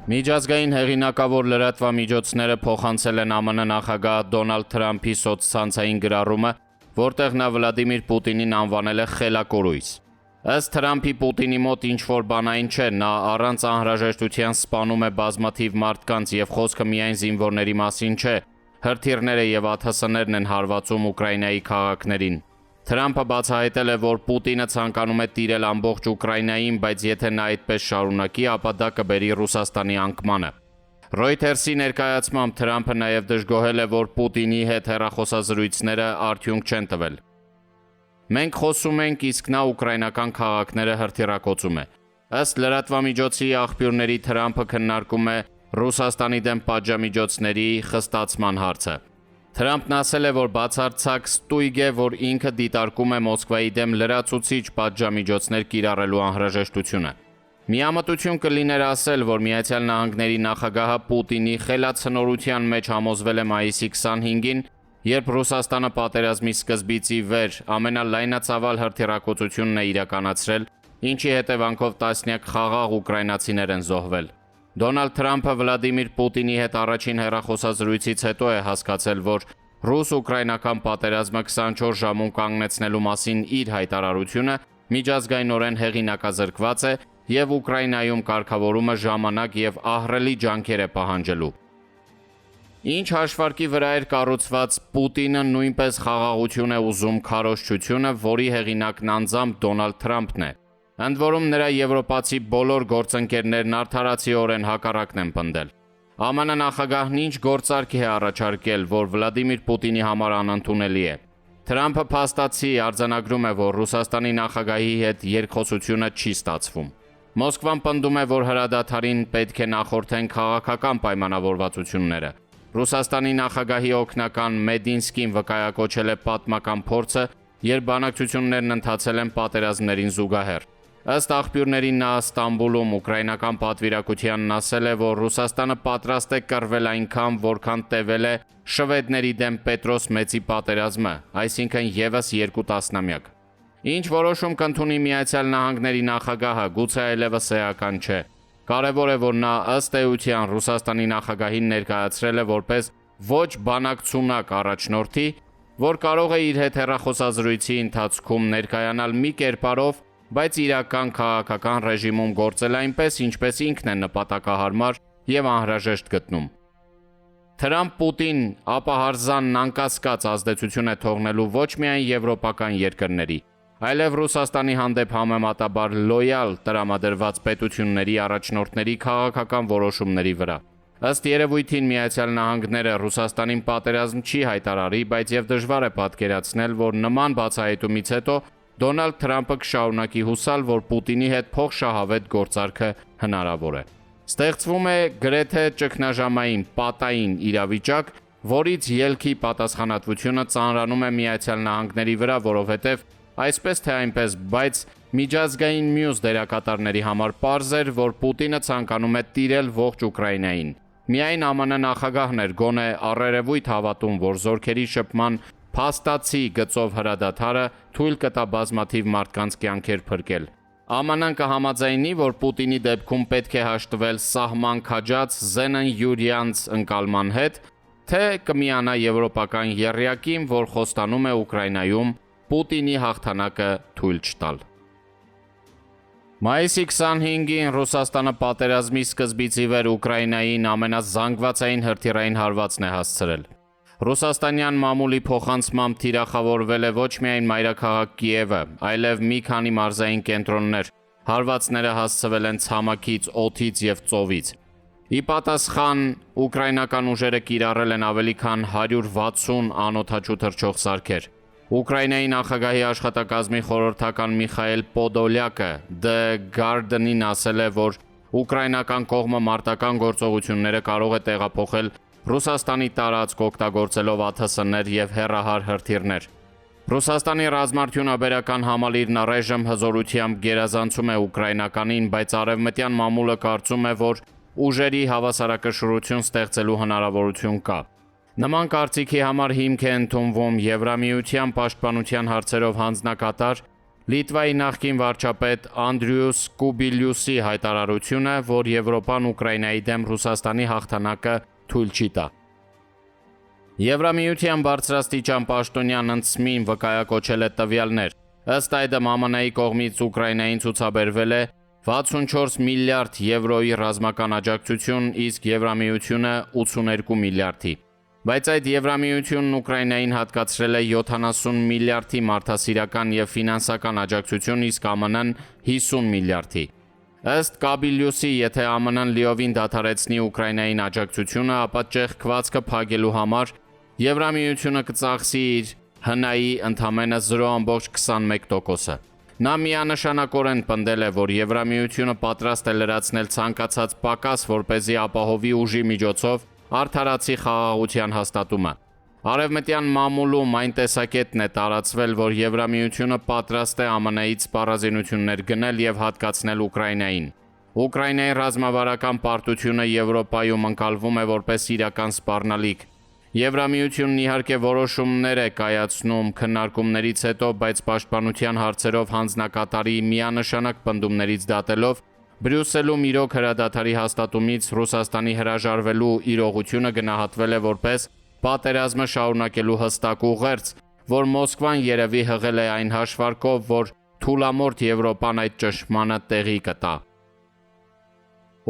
Միջազգային հեղինակավոր լրատվամիջոցները փոխանցել են ԱՄՆ նախագահ Դոնալդ Թրամփի սոցցանցային գրառումը, որտեղ նա Վլադիմիր Պուտինին անվանել է խելակորույս։ Ըստ Թրամփի Պուտինի մոտ ինչ-որ բանային չէ, նա առանց անհրաժեշտության սպանում է բազմաթիվ մարդկանց եւ խոսքը միայն զինվորների մասին չէ, հրթիռները եւ ԱԹՍ-ներն են հարվածում Ուկրաինայի քաղաքներին։ Թրամփը բացահայտել է, որ Պուտինը ցանկանում է տիրել ամբողջ Ուկրաինային, բայց եթե նա այդպես շարունակի, ապա դա կբերի Ռուսաստանի անկմանը։ Reuters-ի ներկայացմամբ Թրամփը նաև դժգոհել է, որ Պուտինի հետ հեռախոսազրույցները արդյունք չեն տվել։ Մենք խոսում ենք, իսկ նա ուկրաինական քաղաքները հրթիռակոծում է։ Ըստ լրատվամիջոցի աղբյուրների Թրամփը քննարկում է Ռուսաստանի դեմ պատժամիջոցների խստացման հարցը։ Թրամփն ասել է, որ բացարձակ ստույգ է, որ ինքը դիտարկում է Մոսկվայի դեմ լրացուցիչ պատժամիջոցներ կիրառելու անհրաժեշտությունը։ Միամտություն կլիներ ասել, որ Միացյալ Նահանգների նախագահը Պուտինի խելացնորության մեջ համոզվել է մայիսի 25-ին, երբ Ռուսաստանը պատերազմի սկզբից ի վեր ամենալայնածավալ հրթիռակոծությունն է իրականացրել, ինչի հետևանքով տասնյակ խաղաղ ուկրաինացիներ են զոհվել։ Դոնալդ Թրամփը Վլադիմիր Պուտինի հետ առաջին հեռախոսազրույցից հետո է հասկացել, որ ռուս-ուկրաինական պատերազմը 24 ժամում կանգնեցնելու մասին իր հայտարարությունը միջազգայինորեն հեղինակազրկված է եւ Ուկրաինայում կարգավորումը ժամանակ եւ ահռելի ջանքեր է պահանջելու։ Ինչ հաշվարկի վրա էր կառուցված Պուտինը նույնպես խաղաղություն է ուզում քարոզչությունը, որի հեղինակն անձամբ Դոնալդ Թրամփն է։ Ընդ որում նրա եվրոպացի բոլոր գործընկերներն արդարացիորեն հակառակն են պնդել։ ԱՄՆ նախագահն ինչ գործարք է առաջարկել, որ Վլադիմիր Պուտինի համար անընդունելի է։ Թրամփը փաստացի արձանագրում է, որ Ռուսաստանի նախագահի հետ երկխոսությունը չի ստացվում։ Մոսկվան պնդում է, որ հրադադարին պետք է նախորդեն քաղաքական պայմանավորվածությունները։ Ռուսաստանի նախագահի օգնական Մեդինսկին վկայակոչել է պատմական փորձը, երբ բանակցություններն ընթացել են պատերազմներին զուգահեռ։ Ըստ աղբյուրների նա Ստամբուլում ուկրաինական պատվիրակությանն ասել է, որ Ռուսաստանը պատրաստ է կռվել այնքան, որքան տևել է շվեդների դեմ Պետրոս Մեծի պատերազմը, այսինքն եւս 2 տասնամյակ։ Ինչ որոշում կընդունի Միացյալ Նահանգների նախագահը, գուցե այլևս էական չէ։ Կարևոր է, որ նա ըստ էության Ռուսաստանի նախագահին ներկայացրել է որպես ոչ բանակցունակ առաջնորդի, որ կարող է իր հետ հեռախոսազրույցի ընթացքում ներկայանալ մի կերպարով, բայց իրական քաղաքական ռեժիմում գործել այնպես, ինչպես ինքն է նպատակահարմար եւ անհրաժեշտ գտնում։ Թրամփ-Պուտին ապահարզանն անկասկած ազդեցություն է թողնելու ոչ միայն եվրոպական երկրների, այլև Ռուսաստանի հանդեպ համեմատաբար լոյալ տրամադրված պետությունների առաջնորդների քաղաքական որոշումների վրա։ Ըստ երևույթին Միացյալ Նահանգները Ռուսաստանին պատերազմ չի հայտարարի, բայց եւ դժվար է պատկերացնել, որ նման բացահայտումից հետո Դոնալդ Թրամփը կշարունակի հուսալ, որ Պուտինի հետ փոխշահավետ գործարքը հնարավոր է։ Ստեղծվում է գրեթե ճգնաժամային պատային իրավիճակ, որից ելքի պատասխանատվությունը ծանրանում է Միացյալ Նահանգների վրա, որովհետև այսպես թե այնպես, բայց միջազգային մյուս դերակատարների համար պարզ էր, որ Պուտինը ցանկանում է տիրել ողջ Ուկրաինային։ Միայն ԱՄՆ նախագահն էր գոնե առերևույթ հավատում, որ զորքերի շփման փաստացի գծով հրադադարը թույլ կտա բազմաթիվ մարդկանց կյանքեր փրկել։ ԱՄՆ-ն կհամաձայնի, որ Պուտինի դեպքում պետք է հաշտվել սահման քաջած Զենն-Յուրյանց ընկալման հետ, թե կմիանա եվրոպական եռյակին, որ խոստանում է Ուկրաինայում Պուտինի հաղթանակը թույլ չտալ։ Մայիսի 25-ին Ռուսաստանը պատերազմի սկզբից ի վեր Ուկրաինային ամենազանգվածային հրթիռային հարվածն է հասցրել։ Ռուսաստանյան մամուլի փոխանցմամբ թիրախավորվել է ոչ միայն մայրաքաղաք Կիևը, այլև մի քանի մարզային կենտրոններ։ Հարվածները հասցվել են ցամաքից, օդից եւ ծովից։ Ի պատասխան ուկրաինական ուժերը կիրառել են ավելի քան 160 անօդաչու թռչող սարքեր։ Ուկրաինայի նախագահի աշխատակազմի խորհրդական Միխայել Պոդոլյակը The Guardian-ին ասել է, որ ուկրաինական կողմը մարտական գործողությունները կարող է տեղափոխել Ռուսաստանի տարածք օգտագործելով ԱԹՍ-ներ եւ հեռահար հրթիռներ։ Ռուսաստանի ռազմարդյունաբերական համալիրն առայժմ հզորությամբ գերազանցում է ուկրաինականին, բայց արևմտյան մամուլը կարծում է, որ ուժերի հավասարակշռություն ստեղծելու հնարավորություն կա։ Նման կարծիքի համար հիմք է ընդունվում Եվրամիության պաշտպանության հարցերով հանձնակատար Լիտվայի նախկին վարչապետ Անդրյուս Կուբիլյուսի հայտարարությունը, որ Եվրոպան Ուկրաինայի դեմ Ռուսաստանի հաղթանակը թույլ չի տա։ Եվրամիության բարձրաստիճան պաշտոնյան ընծմին վկայակոչել է տվյալներ։ Ըստ այդմ ԱՄՆ-ի կողմից Ուկրաինային ցուցաբերվել է 64 միլիարդ եվրոյի ռազմական աջակցություն, իսկ Եվրամիությունը 82 միլիարդի։ Բայց այդ Եվրամիությունն Ուկրաինային հատկացրել է 70 միլիարդի մարդասիրական եւ ֆինանսական աջակցություն, իսկ ԱՄՆ-ն 50 միլիարդի։ Ըստ Կաբիլյուսի, եթե ԱՄՆ-ն լիովին դադարեցնի Ուկրաինային աջակցությունը, ապա ճեղքվածքը փակելու համար Եվրամիությունը կծախսի իր ՀՆԱ-ի ընդամենը 0.21%-ը։ Նա միանշանակորեն պնդել է, որ Եվրամիությունը պատրաստ է լրացնել ցանկացած պակաս, որպեսզի ապահովի ուժի միջոցով արդարացի խաղաղության հաստատումը։ Արևմտյան մամուլում այն տեսակետն է տարածվել, որ Եվրամիությունը պատրաստ է ԱՄՆ-ից սպառազինություններ գնել եւ հատկացնել Ուկրաինային։ Ուկրաինայի ռազմավարական պարտությունը Եվրոպայում ընկալվում է որպես իրական սպառնալիք։ Եվրամիությունն իհարկե որոշումներ է կայացնում քննարկումներից հետո, բայց պաշտպանության հարցերով հանձնակատարի միանշանակ պնդումներից դատելով Բրյուսելում իրոք հրադադարի հաստատումից Ռուսաստանի հրաժարվելու իրողությունը գնահատվել է որպես պատերազմը շարունակելու հստակ ուղերձ, որ Մոսկվան երևի հղել է այն հաշվարկով, որ թուլամորթ Եվրոպան այդ ճշմարանը տեղի կտա։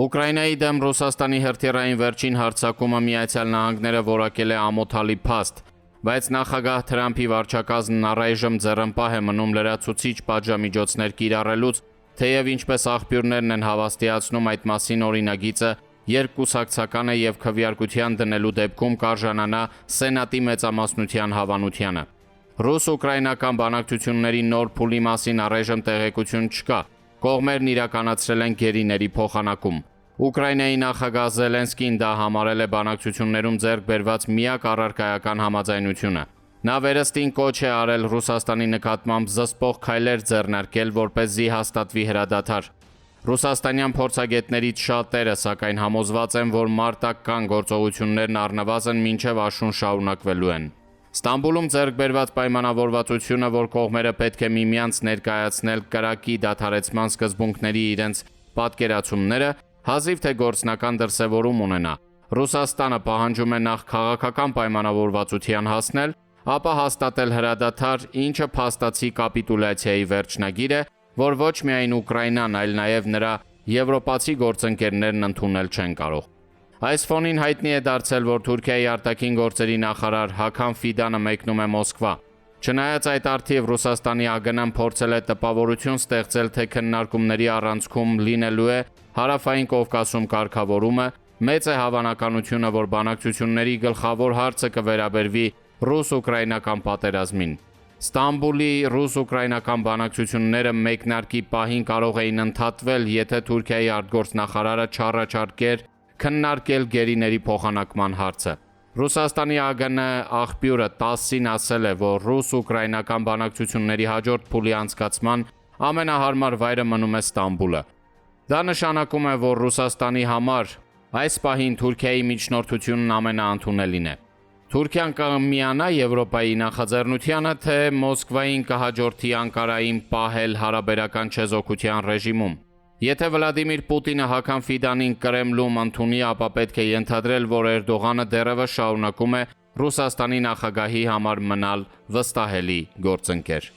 Ուկրաինայի դեմ Ռուսաստանի հրթիռային վերջին հարձակումը Միացյալ Նահանգները որակել է ամոթալի փաստ, բայց նախագահ Թրամփի վարչակազմն առայժմ ձեռնպահ է մնում լրացուցիչ պատժամիջոցներ կիրառելուց, թեև ինչպես աղբյուրներն են հավաստիացնում, այդ մասին օրինագիծը երկկուսակցական է եւ քվեարկության դնելու դեպքում կարժանանա Սենատի մեծամասնության հավանությանը։ Ռուս-ուկրաինական բանակցությունների նոր փուլի մասին առայժմ տեղեկություն չկա։ Կողմերն իրականացրել են գերիների փոխանակում։ Ուկրաինայի նախագահ Զելենսկին դա համարել է բանակցություններում ձեռք բերված միակ առարկայական համաձայնությունը։ Նա վերստին կոչ է արել Ռուսաստանի նկատմամբ զսպող քայլեր ձեռնարկել, որպեսզի հաստատվի հրադադար։ Ռուսաստանյան փորձագետներից շատերը, սակայն, համոզված են, որ մարտական գործողություններն առնվազն մինչև աշուն շարունակվելու են։ Ստամբուլում ձեռք բերված պայմանավորվածությունը, որ կողմերը պետք է միմյանց ներկայացնել կրակի դադարեցման սկզբունքների իրենց պատկերացումները, հազիվ թե գործնական դրսևորում ունենա։ Ռուսաստանը պահանջում է նախ քաղաքական պայմանավորվածության հասնել, ապա հաստատել հրադադար, ինչը փաստացի կապիտուլյացիայի վերջնագիր է, որ ոչ միայն Ուկրաինան, այլ նաև նրա եվրոպացի գործընկերներն ընդունել չեն կարող։ Այս ֆոնին հայտնի է դարձել, որ Թուրքիայի արտաքին գործերի նախարար Հական Ֆիդանը մեկնում է Մոսկվա։ Չնայած այդ առթիվ Ռուսաստանի ԱԳՆ-ն փորձել է տպավորություն ստեղծել, թե քննարկումների առանցքում լինելու է Հարավային Կովկասում կարգավորումը, մեծ է հավանականությունը, որ բանակցությունների գլխավոր հարցը կվերաբերվի ռուս-ուկրաինական պատերազմին։ Ստամբուլի ռուս-ուկրաինական բանակցությունները մեկնարկի պահին կարող էին ընդհատվել, եթե Թուրքիայի արտգործնախարարը չառաջարկեր քննարկել գերիների փոխանակման հարցը։ Ռուսաստանի ԱԳՆ աղբյուրը ՏԱՍՍ-ին ասել է, որ ռուս-ուկրաինական բանակցությունների հաջորդ փուլի անցկացման ամենահարմար վայրը մնում է Ստամբուլը։ Դա նշանակում է, որ Ռուսաստանի համար այս պահին Թուրքիայի միջնորդությունն ամենաընդունելին է։ Թուրքիան կմիանա Եվրոպայի նախաձեռնությանը, թե Մոսկվային կհաջորդի Անկարային պահել հարաբերական չեզոքության ռեժիմում։ Եթե Վլադիմիր Պուտինը Հական Ֆիդանին Կրեմլում ընդունի, ապա պետք է ենթադրել, որ Էրդողանը դեռևս շարունակում է Ռուսաստանի նախագահի համար մնալ վստահելի գործընկեր։